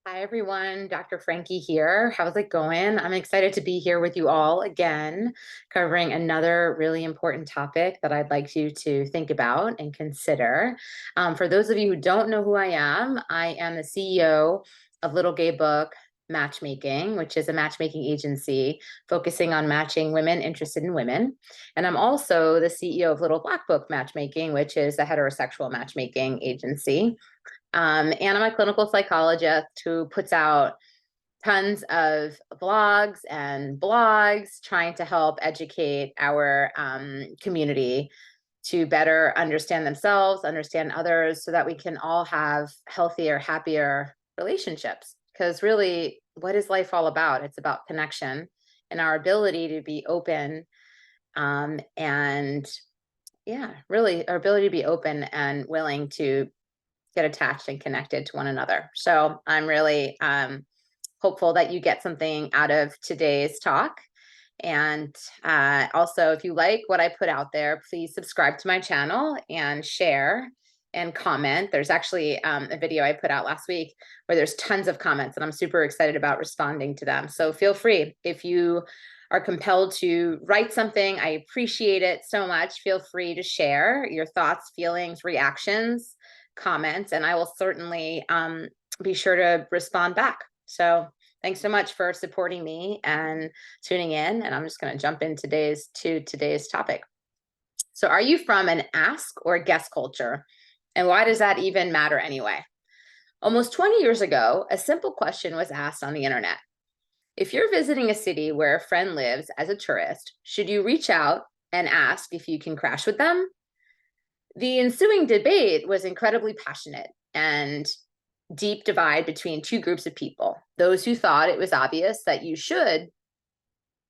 Hi, everyone. Dr. Frankie here. How's it going? I'm excited to be here with you all again, covering another really important topic that I'd like you to think about and consider. For those of you who don't know who I am the CEO of Little Gay Book Matchmaking, which is a matchmaking agency focusing on matching women interested in women. And I'm also the CEO of Little Black Book Matchmaking, which is a heterosexual matchmaking agency. And I'm a clinical psychologist who puts out tons of vlogs and blogs trying to help educate our community to better understand themselves, understand others, so that we can all have healthier, happier relationships. Because really, what is life all about? It's about connection and our ability to be open and yeah, really our ability to be open and willing to get attached and connected to one another. So I'm really hopeful that you get something out of today's talk. And also, if you like what I put out there, please subscribe to my channel and share and comment. There's actually a video I put out last week where there's tons of comments, and I'm super excited about responding to them. So feel free, if you are compelled to write something, I appreciate it so much. Feel free to share your thoughts, feelings, reactions, comments, and I will certainly be sure to respond back. So thanks so much for supporting me and tuning in. And I'm just going to jump in today's topic. So are you from an ask or guess culture? And why does that even matter anyway? Almost 20 years ago, a simple question was asked on the internet. If you're visiting a city where a friend lives as a tourist, should you reach out and ask if you can crash with them? The ensuing debate was incredibly passionate and deep divide between two groups of people. Those who thought it was obvious that you should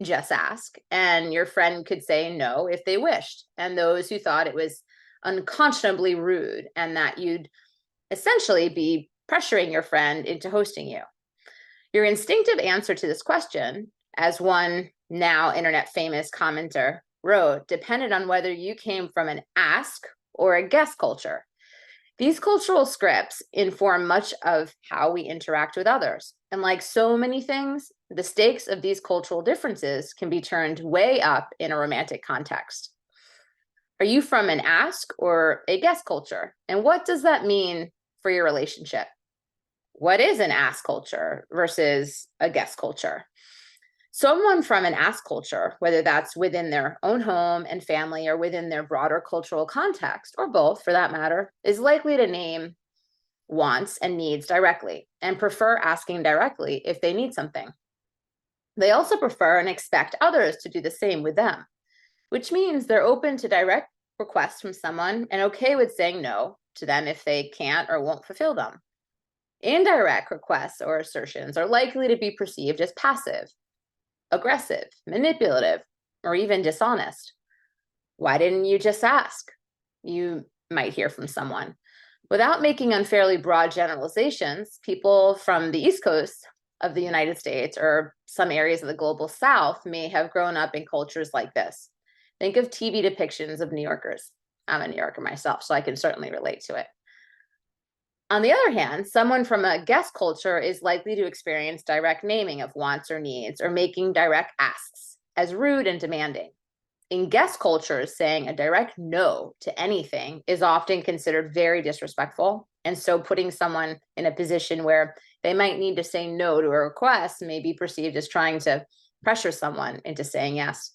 just ask and your friend could say no if they wished, and those who thought it was unconscionably rude and that you'd essentially be pressuring your friend into hosting you. Your instinctive answer to this question, as one now internet famous commenter wrote, depended on whether you came from an ask or a guess culture. These cultural scripts inform much of how we interact with others. And like so many things, the stakes of these cultural differences can be turned way up in a romantic context. Are you from an ask or a guess culture? And what does that mean for your relationship? What is an ask culture versus a guess culture? Someone from an ask culture, whether that's within their own home and family or within their broader cultural context, or both for that matter, is likely to name wants and needs directly and prefer asking directly if they need something. They also prefer and expect others to do the same with them, which means they're open to direct requests from someone and okay with saying no to them if they can't or won't fulfill them. Indirect requests or assertions are likely to be perceived as passive, aggressive, manipulative, or even dishonest. Why didn't you just ask? You might hear from someone. Without making unfairly broad generalizations, people from the East Coast of the United States or some areas of the global South may have grown up in cultures like this. Think of TV depictions of New Yorkers. I'm a New Yorker myself, so I can certainly relate to it. On the other hand, someone from a guess culture is likely to experience direct naming of wants or needs or making direct asks as rude and demanding. In guess cultures, saying a direct no to anything is often considered very disrespectful. And so putting someone in a position where they might need to say no to a request may be perceived as trying to pressure someone into saying yes.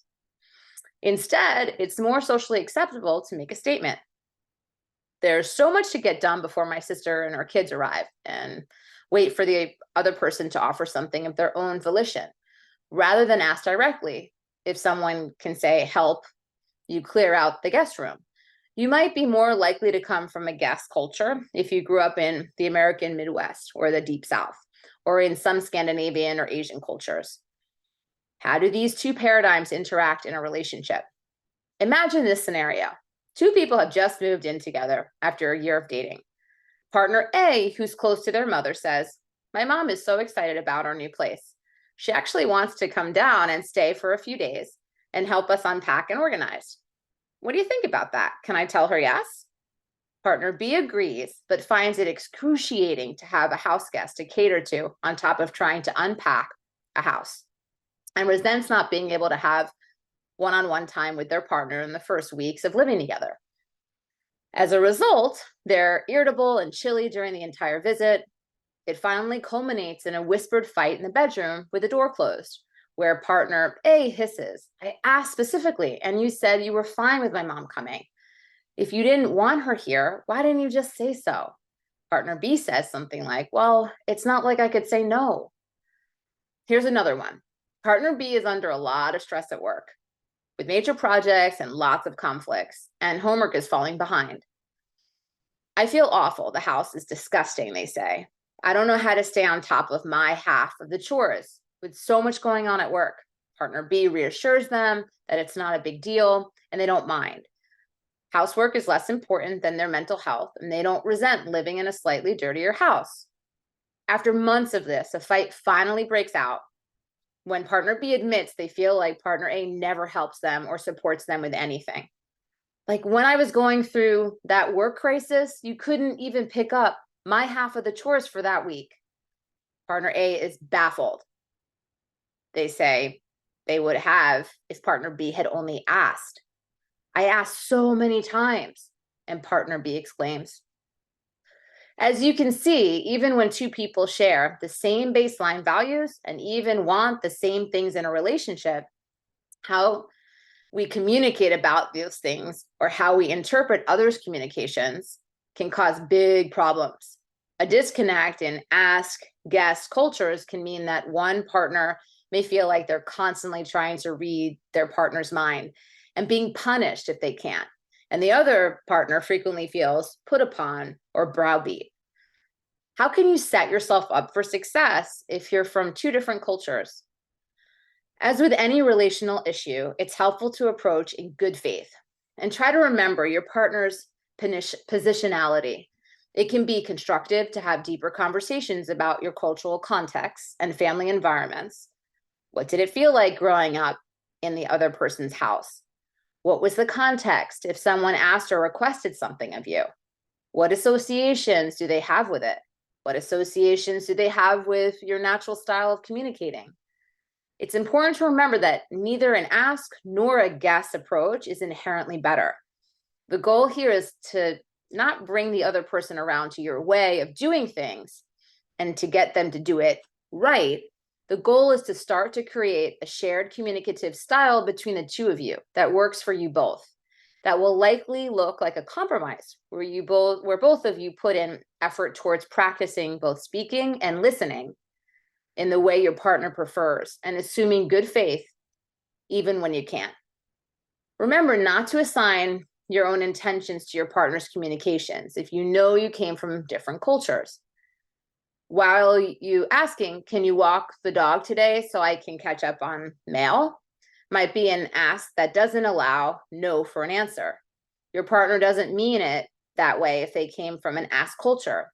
Instead, it's more socially acceptable to make a statement. There's so much to get done before my sister and her kids arrive, and wait for the other person to offer something of their own volition, rather than ask directly if someone can say, help you clear out the guest room. You might be more likely to come from a guest culture if you grew up in the American Midwest or the Deep South, or in some Scandinavian or Asian cultures. How do these two paradigms interact in a relationship? Imagine this scenario. Two people have just moved in together after a year of dating. Partner A, who's close to their mother, says, my mom is so excited about our new place. She actually wants to come down and stay for a few days and help us unpack and organize. What do you think about that? Can I tell her yes? Partner B agrees, but finds it excruciating to have a house guest to cater to on top of trying to unpack a house, and resents not being able to have one-on-one time with their partner in the first weeks of living together. As a result, they're irritable and chilly during the entire visit. It finally culminates in a whispered fight in the bedroom with the door closed, where partner A hisses, "I asked specifically, and you said you were fine with my mom coming. If you didn't want her here, why didn't you just say so?" Partner B says something like, "Well, it's not like I could say no." Here's another one. Partner B is under a lot of stress at work, with major projects and lots of conflicts, and homework is falling behind. "I feel awful. The house is disgusting," they say. "I don't know how to stay on top of my half of the chores with so much going on at work." Partner B reassures them that it's not a big deal and they don't mind. Housework is less important than their mental health, and they don't resent living in a slightly dirtier house. After months of this, a fight finally breaks out when partner B admits they feel like partner A never helps them or supports them with anything. "Like when I was going through that work crisis, you couldn't even pick up my half of the chores for that week." Partner A is baffled. They say they would have if partner B had only asked. "I asked so many times," and partner B exclaims. As you can see, even when two people share the same baseline values and even want the same things in a relationship, how we communicate about those things or how we interpret others' communications can cause big problems. A disconnect in ask, guess cultures can mean that one partner may feel like they're constantly trying to read their partner's mind and being punished if they can't, and the other partner frequently feels put upon or browbeat. How can you set yourself up for success if you're from two different cultures? As with any relational issue, it's helpful to approach in good faith and try to remember your partner's positionality. It can be constructive to have deeper conversations about your cultural contexts and family environments. What did it feel like growing up in the other person's house? What was the context if someone asked or requested something of you? What associations do they have with it? What associations do they have with your natural style of communicating? It's important to remember that neither an ask nor a guess approach is inherently better. The goal here is to not bring the other person around to your way of doing things and to get them to do it right. The goal is to start to create a shared communicative style between the two of you that works for you both. That will likely look like a compromise where both of you put in effort towards practicing both speaking and listening in the way your partner prefers and assuming good faith even when you can't. Remember not to assign your own intentions to your partner's communications if you know you came from different cultures. While you asking, "Can you walk the dog today so I can catch up on mail?" might be an ask that doesn't allow no for an answer. Your partner doesn't mean it that way if they came from an ask culture.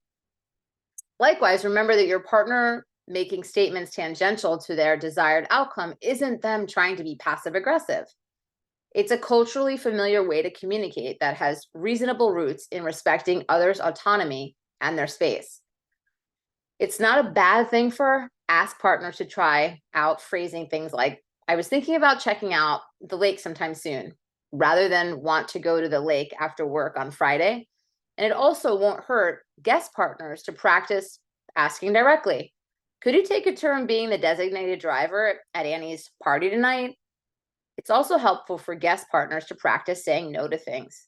Likewise, remember that your partner making statements tangential to their desired outcome isn't them trying to be passive aggressive. It's a culturally familiar way to communicate that has reasonable roots in respecting others' autonomy and their space. It's not a bad thing for ask partners to try out phrasing things like, "I was thinking about checking out the lake sometime soon," rather than "want to go to the lake after work on Friday." And it also won't hurt guest partners to practice asking directly, "Could you take a turn being the designated driver at Annie's party tonight?" It's also helpful for guest partners to practice saying no to things.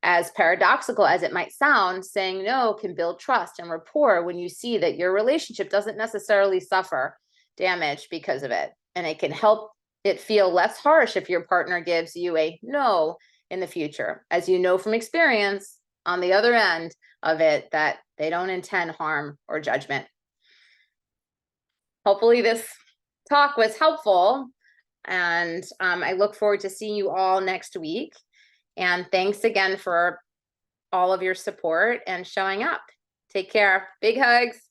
As paradoxical as it might sound, saying no can build trust and rapport when you see that your relationship doesn't necessarily suffer damage because of it. And it can help it feel less harsh if your partner gives you a no in the future, as you know from experience on the other end of it that they don't intend harm or judgment. Hopefully this talk was helpful, and I look forward to seeing you all next week. And thanks again for all of your support and showing up. Take care. Big hugs.